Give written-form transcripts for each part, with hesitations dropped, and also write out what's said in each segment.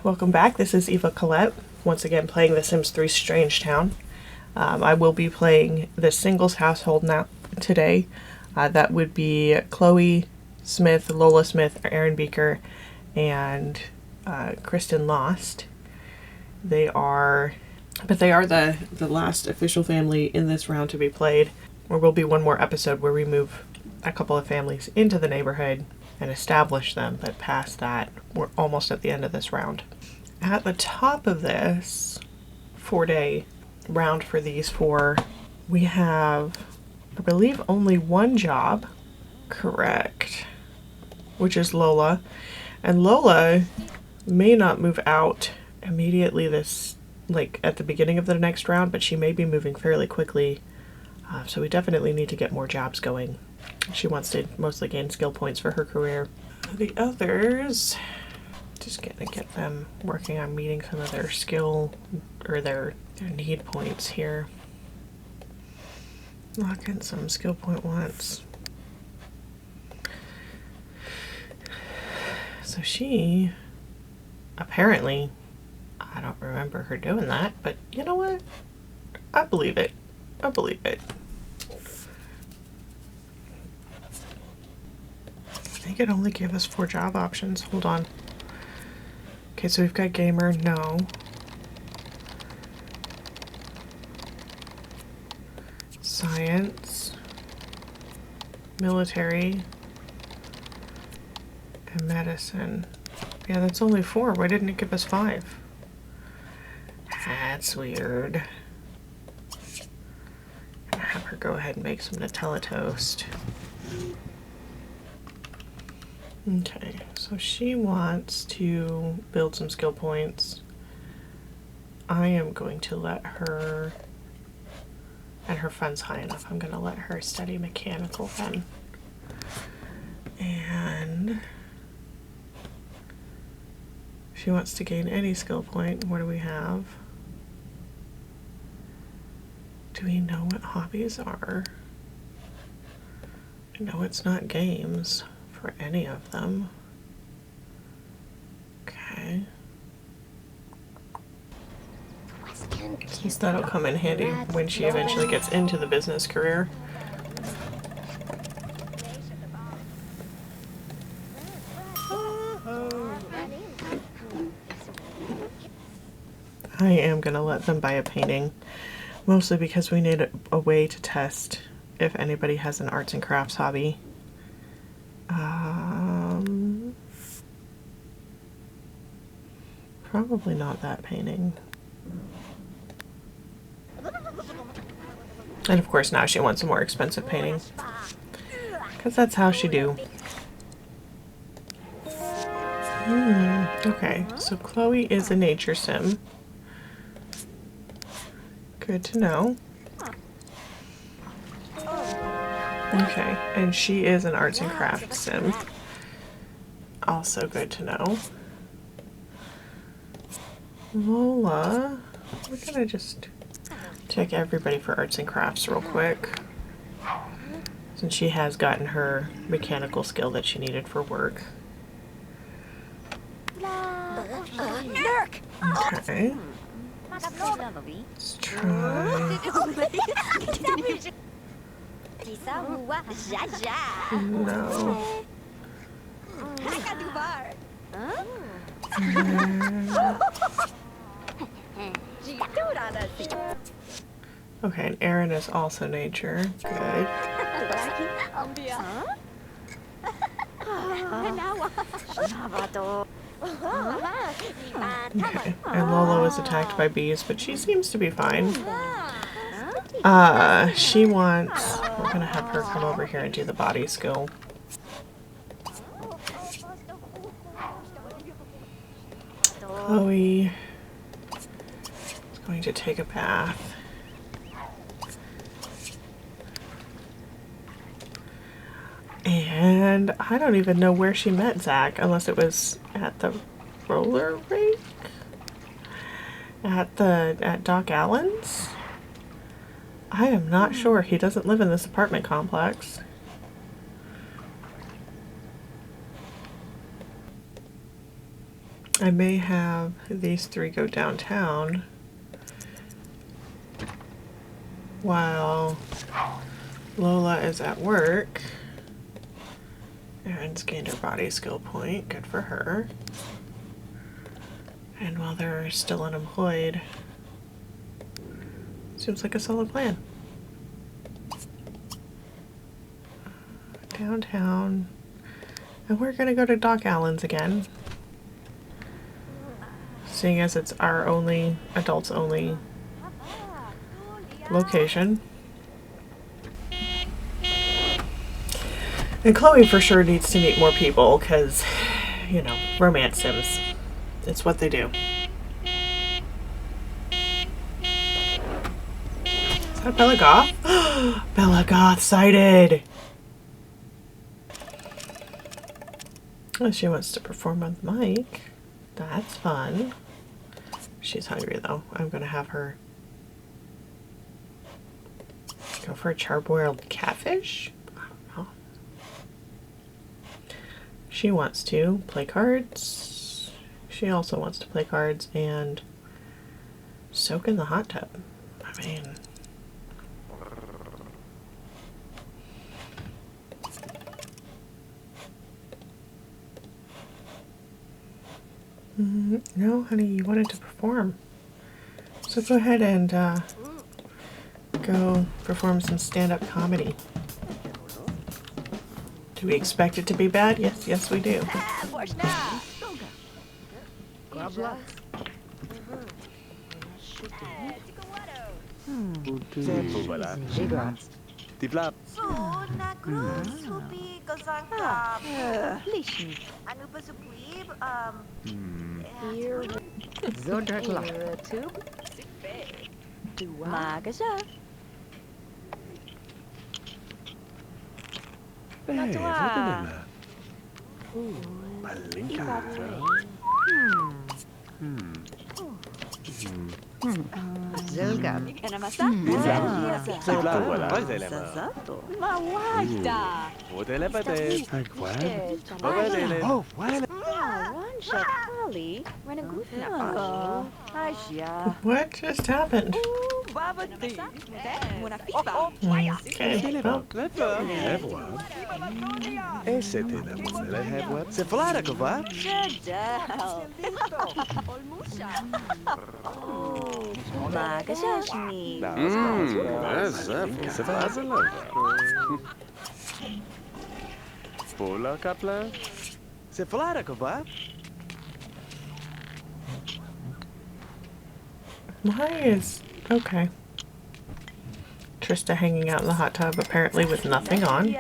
welcome back. This is Eva Collette, once again playing The Sims 3 Strangetown. I will be playing the singles household now today. That would be Chloe Smith, Lola Smith, Erin Beaker, and Kristen Loste. They are the last official family in this round to be played. There will be one more episode where we move a couple of families into the neighborhood and establish them, but past that, we're almost at the end of this round. At the top of this 4-day round for these four, we have, I believe, only one job, correct, which is Lola. And Lola may not move out immediately at the beginning of the next round, but she may be moving fairly quickly. So we definitely need to get more jobs going. She wants to mostly gain skill points for her career. The others, just gonna get them working on meeting some of their skill or their need points here. Lock in some skill point wants. So she, apparently, I don't remember her doing that, but you know what? I believe it. I believe it. I think it only gave us 4 job options. Hold on. Okay, so we've got gamer, no. Science. Military. And medicine. Yeah, that's only 4. Why didn't it give us 5? That's weird. I'm gonna have her go ahead and make some Nutella toast. Okay, so she wants to build some skill points. I am going to let her, and her fun's high enough, I'm going to let her study mechanical then. And she wants to gain any skill point. What do we have? Do we know what hobbies are? I know it's not games for any of them. Okay. Since that'll come in handy when she eventually gets into the business career. I am gonna let them buy a painting, mostly because we need a way to test if anybody has an arts and crafts hobby. Probably not that painting. And of course now she wants a more expensive painting, because that's how she do. Okay, so Chloe is a nature sim. Good to know. Okay, and she is an arts and crafts sim. Also good to know. Lola, we're gonna just check everybody for arts and crafts real quick, since she has gotten her mechanical skill that she needed for work. Okay. Let's try. No. Okay, and Erin is also nature. Good. Okay, and Lola was attacked by bees, but she seems to be fine. She wants... We're gonna have her come over here and do the body skill. Chloe is going to take a bath. And I don't even know where she met Zach, unless it was at the roller rink? At Doc Allen's? I am not sure. He doesn't live in this apartment complex. I may have these three go downtown while Lola is at work. Erin's gained her body skill point. Good for her. And while they're still unemployed, seems like a solid plan. Downtown. And we're gonna go to Doc Allen's again. Seeing as it's our only, adults only location. And Chloe for sure needs to meet more people because, you know, romance sims. It's what they do. Is that Bella Goth? Bella Goth sighted! Oh, she wants to perform with Mike. That's fun. She's hungry though. I'm gonna have her go for a charbroiled catfish? I don't know. She wants to play cards. She also wants to play cards and soak in the hot tub. I mean... No, honey, you wanted to perform. So go ahead and go perform some stand-up comedy. Do we expect it to be bad? Yes, yes we do. What just happened? Okay, well. Why is... okay. Trista hanging out in the hot tub, apparently with nothing on.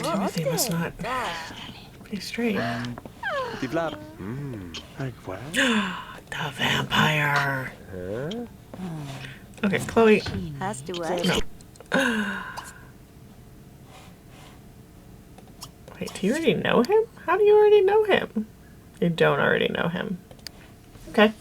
Timothy must not be straight. The vampire! Okay, Chloe. No. Wait, do you already know him? How do you already know him? You don't already know him. Okay.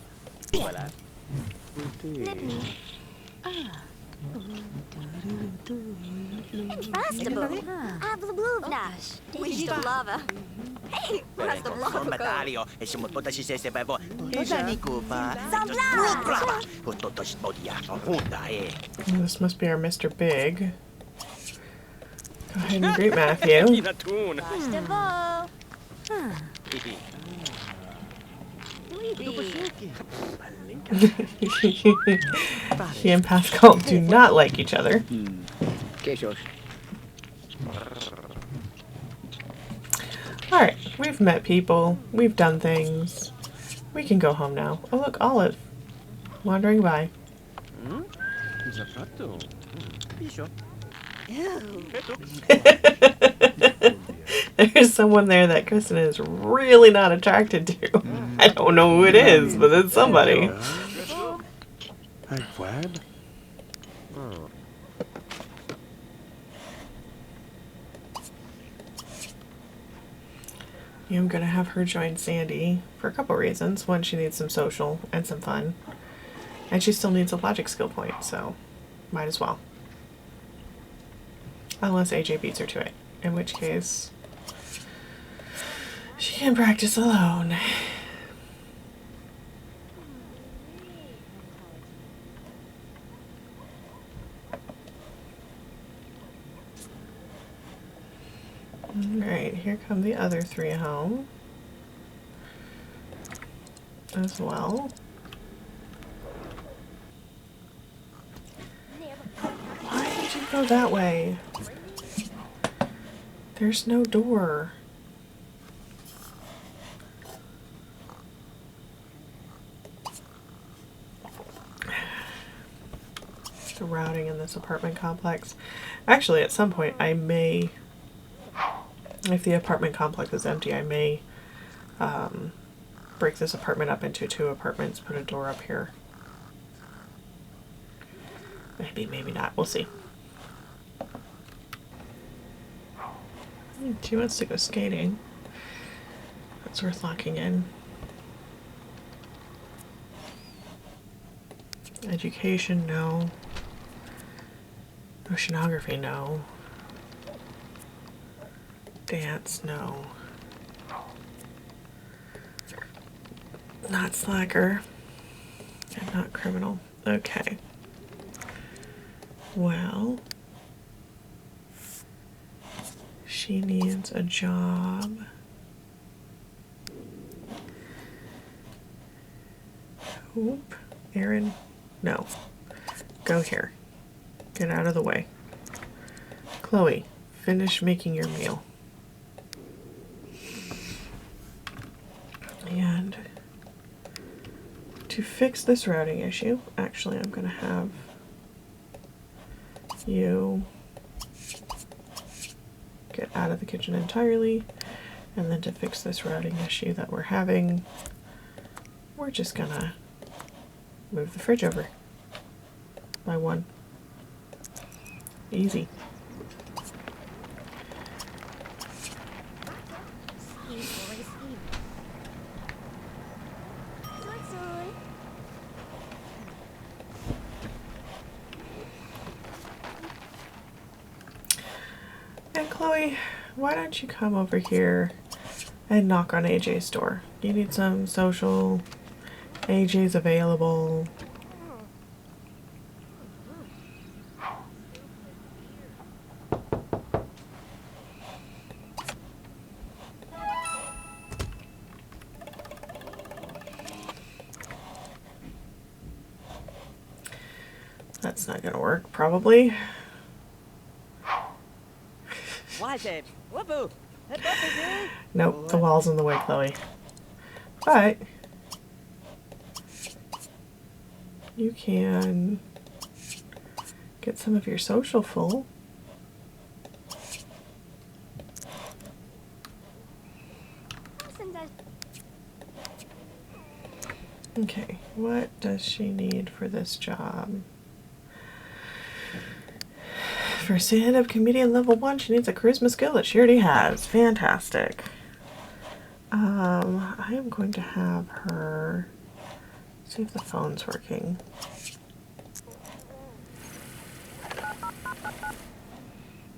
This must be our Mr. Big. Go ahead and greet Matthew. He and Pascal do not like each other. Alright, we've met people, we've done things. We can go home now. Oh look, Olive. Wandering by. There's someone there that Kristen is really not attracted to. I don't know who it is, but it's somebody. I'm gonna have her join Sandy for a couple reasons. One, she needs some social and some fun. And she still needs a logic skill point, so might as well. Unless AJ beats her to it, in which case she can practice alone. Alright, here come the other three home as well. Why did you go that way? There's no door. The routing in this apartment complex. Actually, at some point I may, if the apartment complex is empty, I may break this apartment up into 2 apartments, put a door up here. Maybe, maybe not. We'll see. She wants to go skating. That's worth locking in. Education, no. Oceanography, no. Dance, no. Not slacker. And not criminal. Okay. Well, she needs a job. Oop. Erin, no. Go here. Get out of the way. Chloe, finish making your meal. And to fix this routing issue, actually I'm going to have you get out of the kitchen entirely, and then to fix this routing issue that we're having, we're just gonna move the fridge over by 1. Easy. And Chloe, why don't you come over here and knock on AJ's door? You need some social. AJ's available. That's not gonna work, probably. Nope, the wall's in the way, Chloe. But you can get some of your social full. Okay, what does she need for this job? For stand-up comedian level 1, she needs a charisma skill that she already has. Fantastic. I am going to have her see if the phone's working.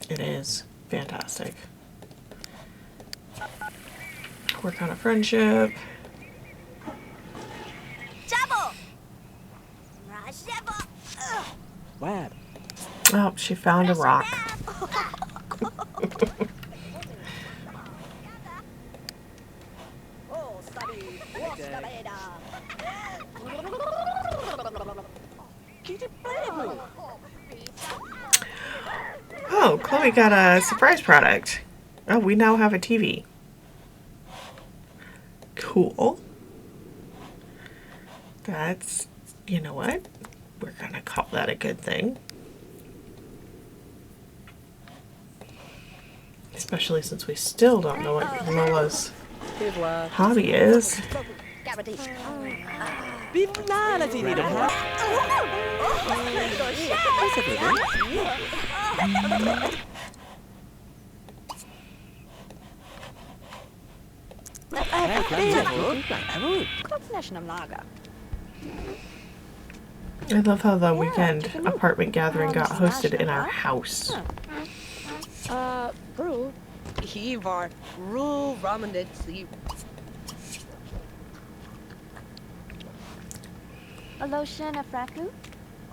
It is. Fantastic. Work on a friendship. Oh, she found a rock. Oh, Chloe got a surprise product. Oh, we now have a TV. Cool. That's, you know what? We're gonna call that a good thing. Especially since we still don't know what Lola's hobby is. I love how the weekend apartment gathering got hosted in our house. Bro, he var rule ramen sleep. Lotion a fraku?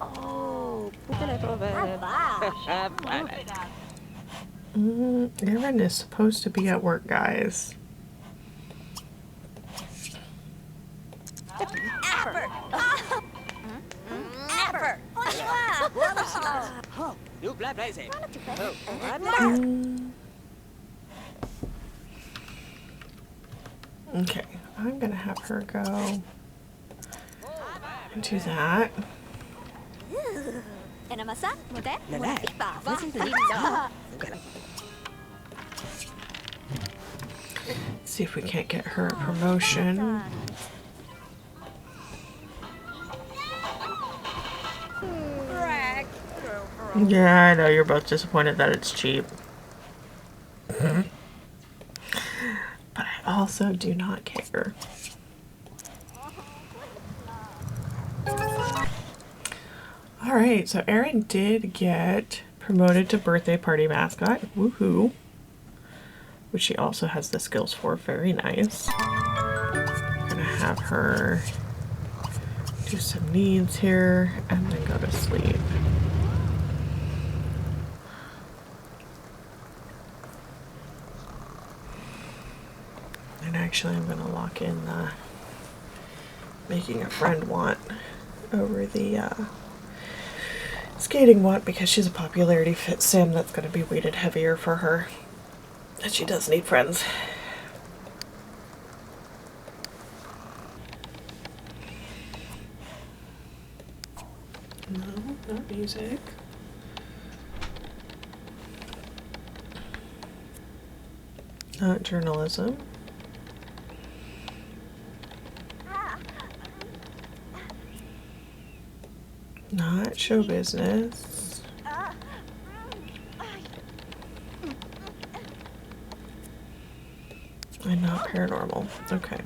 Oh, putele Erin is supposed to be at work, guys. Okay, I'm gonna have her go and do that. See if we can't get her a promotion. Yeah, I know you're both disappointed that it's cheap. But I also do not care. Alright, so Erin did get promoted to birthday party mascot. Woohoo! Which she also has the skills for. Very nice. I'm gonna have her do some needs here and then go to sleep. And actually I'm gonna lock in the making a friend want over the skating want because she's a popularity fit sim that's gonna be weighted heavier for her. And she does need friends. No, not music. Not journalism. Not show business. And not paranormal. Okay.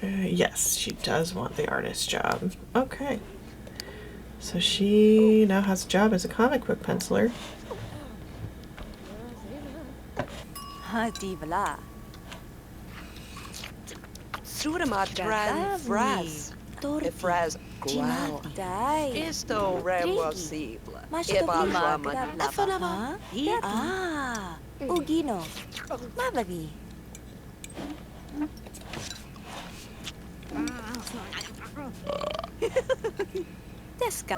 Yes, she does want the artist job. Okay. So she now has a job as a comic book penciler. Fraz. Fraz growl. Isto remossible. Ebajuaman. Ugino. Mabagi. Deska.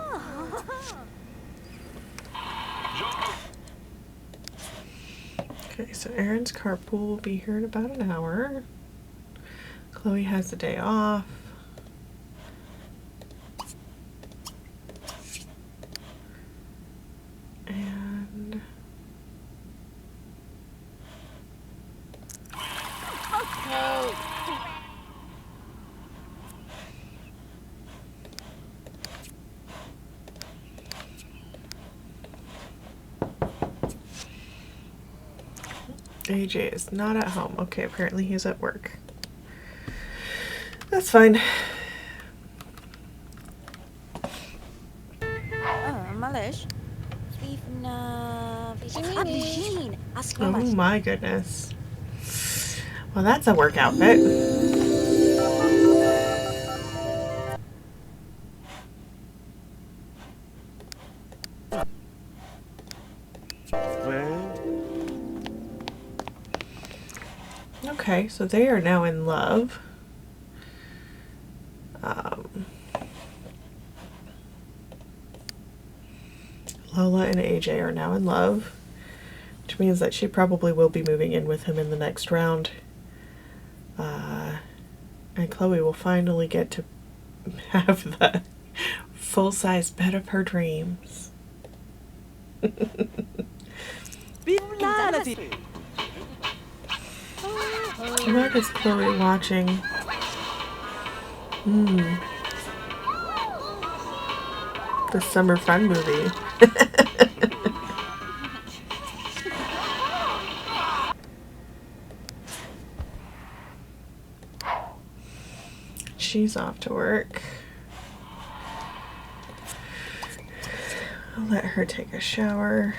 Okay, so Erin's carpool will be here in about an hour. Chloe has the day off. And AJ is not at home. Okay, apparently he's at work. That's fine. Malish. Oh my goodness. Well, that's a work outfit. Okay, so they are now in love. Lola and AJ are now in love, which means that she probably will be moving in with him in the next round. And Chloe will finally get to have the full-size bed of her dreams. What is Chloe watching? The Summer Fun movie. She's off to work. I'll let her take a shower.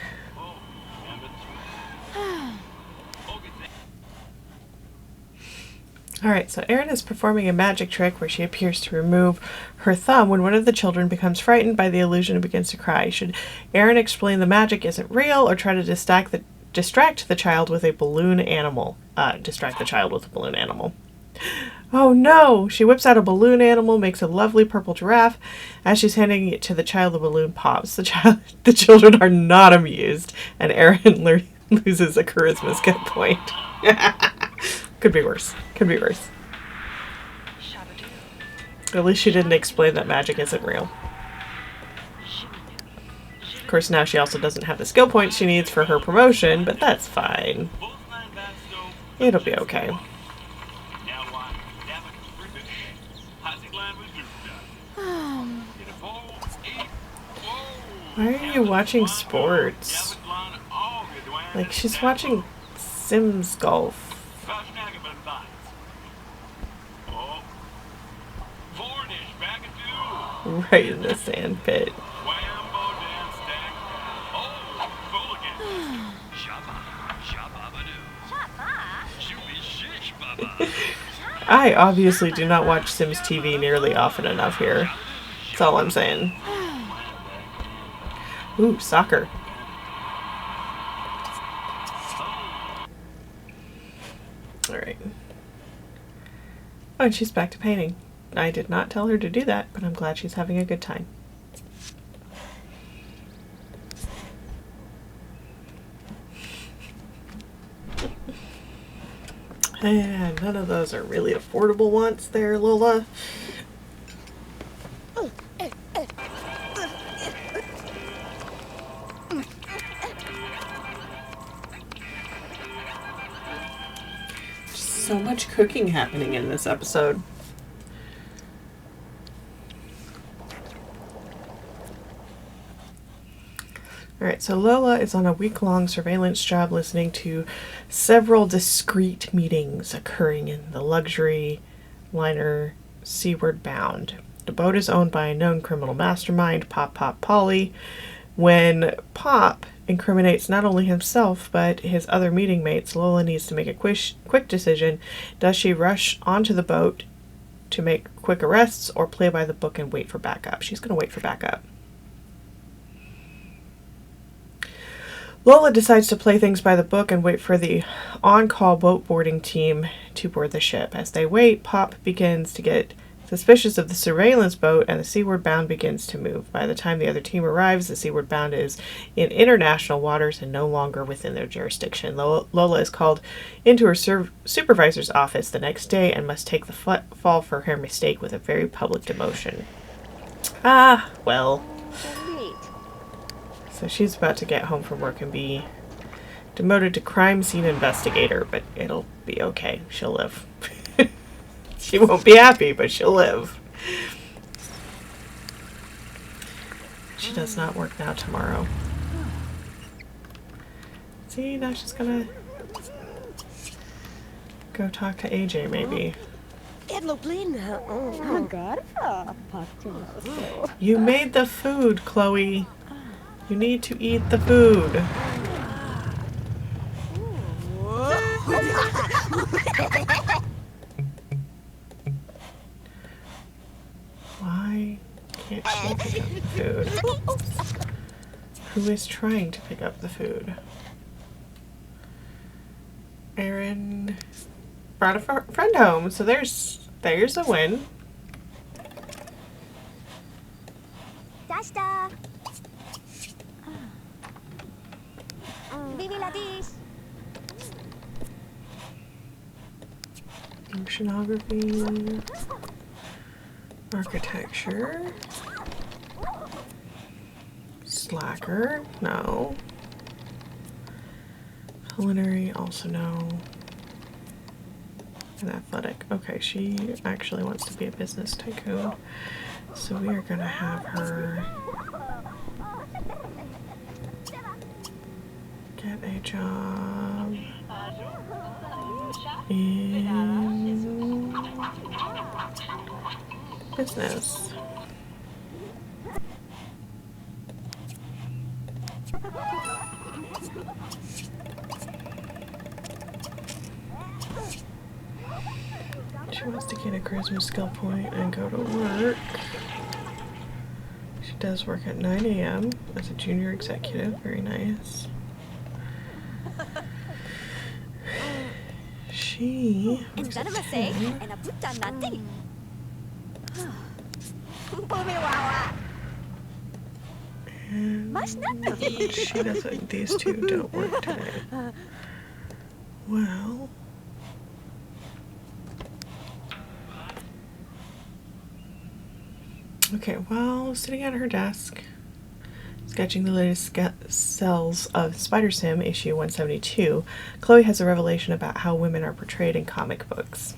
Alright, so Erin is performing a magic trick where she appears to remove her thumb when one of the children becomes frightened by the illusion and begins to cry. Should Erin explain the magic isn't real or try to distract the child with a balloon animal? Distract the child with a balloon animal. Oh no! She whips out a balloon animal, makes a lovely purple giraffe. As she's handing it to the child, the balloon pops. The children are not amused, and Erin loses a charisma skill point. Could be worse. Could be worse. At least she didn't explain that magic isn't real. Of course, now she also doesn't have the skill points she needs for her promotion, but that's fine. It'll be okay. Why are you watching sports? Like, she's watching Sims Golf. Right in the sand pit. I obviously do not watch Sims TV nearly often enough here. That's all I'm saying. Ooh, soccer. Alright. Oh, and she's back to painting. I did not tell her to do that, but I'm glad she's having a good time. And none of those are really affordable wants there, Lola. So much cooking happening in this episode. Alright, so Lola is on a week-long surveillance job listening to several discreet meetings occurring in the luxury liner Seaward Bound. The boat is owned by a known criminal mastermind, Pop Polly. When Pop incriminates not only himself, but his other meeting mates, Lola needs to make a quick decision. Does she rush onto the boat to make quick arrests or play by the book and wait for backup? She's going to wait for backup. Lola decides to play things by the book and wait for the on-call boat boarding team to board the ship. As they wait, Pop begins to get suspicious of the surveillance boat and the Seaward Bound begins to move. By the time the other team arrives, the Seaward Bound is in international waters and no longer within their jurisdiction. Lola is called into her supervisor's office the next day and must take the fall for her mistake with a very public demotion. Ah, well. So she's about to get home from work and be demoted to crime scene investigator, but it'll be okay. She'll live. She won't be happy, but she'll live. She does not work now tomorrow. See, now she's gonna go talk to AJ, maybe. You made the food, Chloe. You need to eat the food. Why can't she pick up the food? Who is trying to pick up the food? Erin brought a friend home, so there's a win. Dasta. Vivi la dish. Oceanography. Architecture. Slacker. No. Culinary. Also no. And athletic. Okay, she actually wants to be a business tycoon. So we are going to have her get a job in business. She wants to gain a charisma skill point and go to work. She does work at 9 a.m. as a junior executive. Very nice. She works at 10. And she doesn't. These two don't work today. Well. Okay, while sitting at her desk, sketching the latest cells of Spider Sim issue 172, Chloe has a revelation about how women are portrayed in comic books.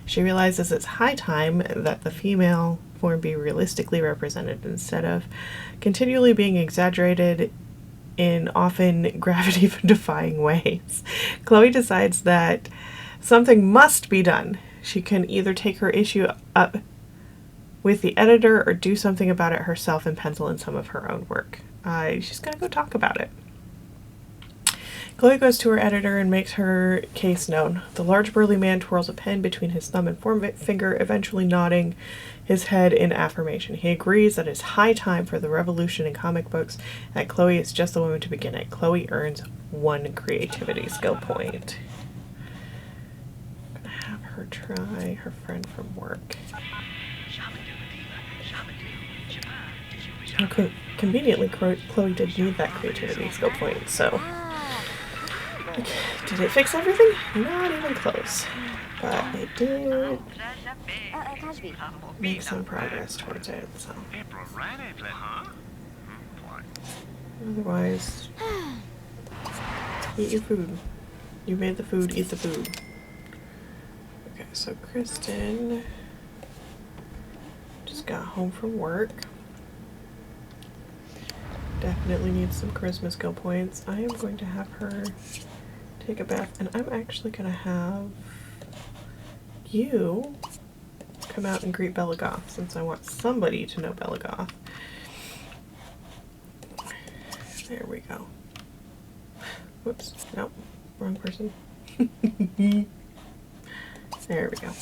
She realizes it's high time that the female form be realistically represented instead of continually being exaggerated in often gravity-defying ways. Chloe decides that something must be done. She can either take her issue up with the editor or do something about it herself and pencil in some of her own work. She's gonna go talk about it. Chloe goes to her editor and makes her case known. The large burly man twirls a pen between his thumb and forefinger, eventually nodding his head in affirmation. He agrees that it's high time for the revolution in comic books and that Chloe is just the woman to begin it. Chloe earns 1 creativity skill point. I'm gonna have her try her friend from work. Now, conveniently, Chloe did need that creativity skill point, so... Okay. Did it fix everything? Not even close. But it did make some progress towards it, so... Otherwise, eat your food. You made the food, eat the food. Okay, so Kristen just got home from work. Definitely needs some charisma skill points. I am going to have her take a bath, and I'm actually going to have you come out and greet Bella Goth, since I want somebody to know Bella Goth. There we go. Whoops. Nope. Wrong person. There we go.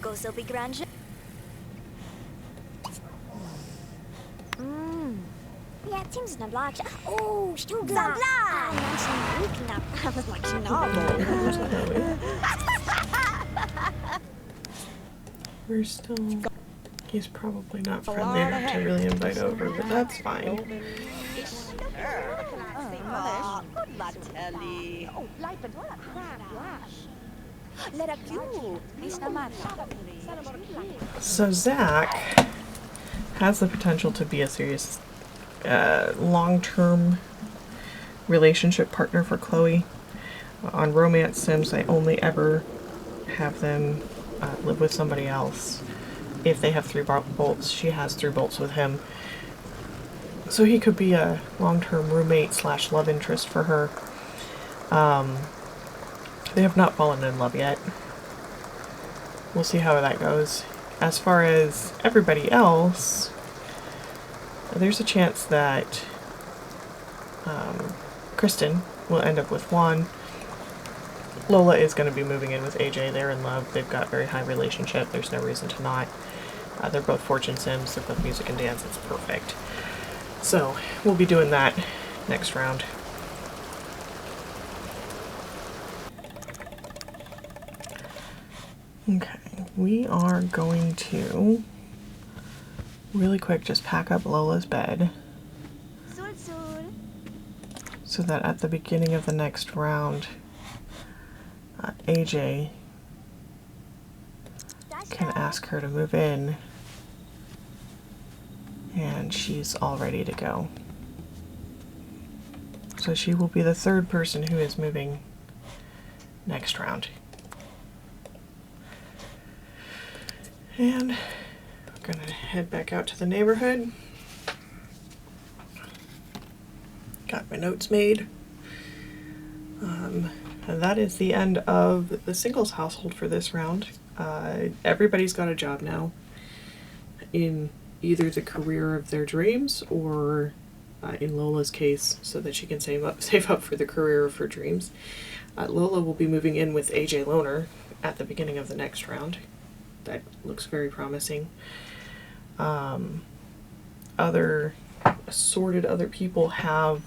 Go so big grande. Ja, Tim's na blak. Oh, Stugla. Zabla. I was like, no. We're still... He's probably not friendly enough to really invite over, but that's fine. So Zach has the potential to be a serious long-term relationship partner for Chloe. On Romance Sims, I only ever have them live with somebody else. If they have 3 bolts, she has 3 bolts with him. So he could be a long-term roommate / love interest for her. They have not fallen in love yet. We'll see how that goes. As far as everybody else, there's a chance that Kristen will end up with Juan. Lola is going to be moving in with AJ. They're in love. They've got a very high relationship. There's no reason to not. They're both fortune sims. They're both music and dance. It's perfect. So we'll be doing that next round. Okay, we are going to really quick just pack up Lola's bed so that at the beginning of the next round AJ can ask her to move in and she's all ready to go. So she will be the 3rd person who is moving next round. And we're gonna head back out to the neighborhood. Got my notes made. And that is the end of the singles household for this round. Everybody's got a job now in either the career of their dreams or in Lola's case, so that she can save up for the career of her dreams. Lola will be moving in with AJ Loner at the beginning of the next round. That looks very promising. Other people have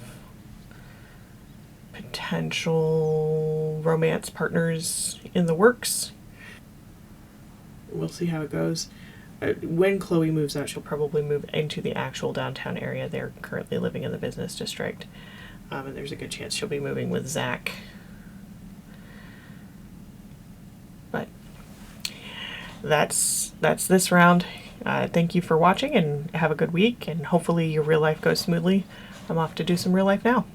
potential romance partners in the works. We'll see how it goes. When Chloe moves out, she'll probably move into the actual downtown area. They're currently living in the business district. And there's a good chance she'll be moving with Zach. But that's this round. Thank you for watching and have a good week, and hopefully your real life goes smoothly. I'm off to do some real life now.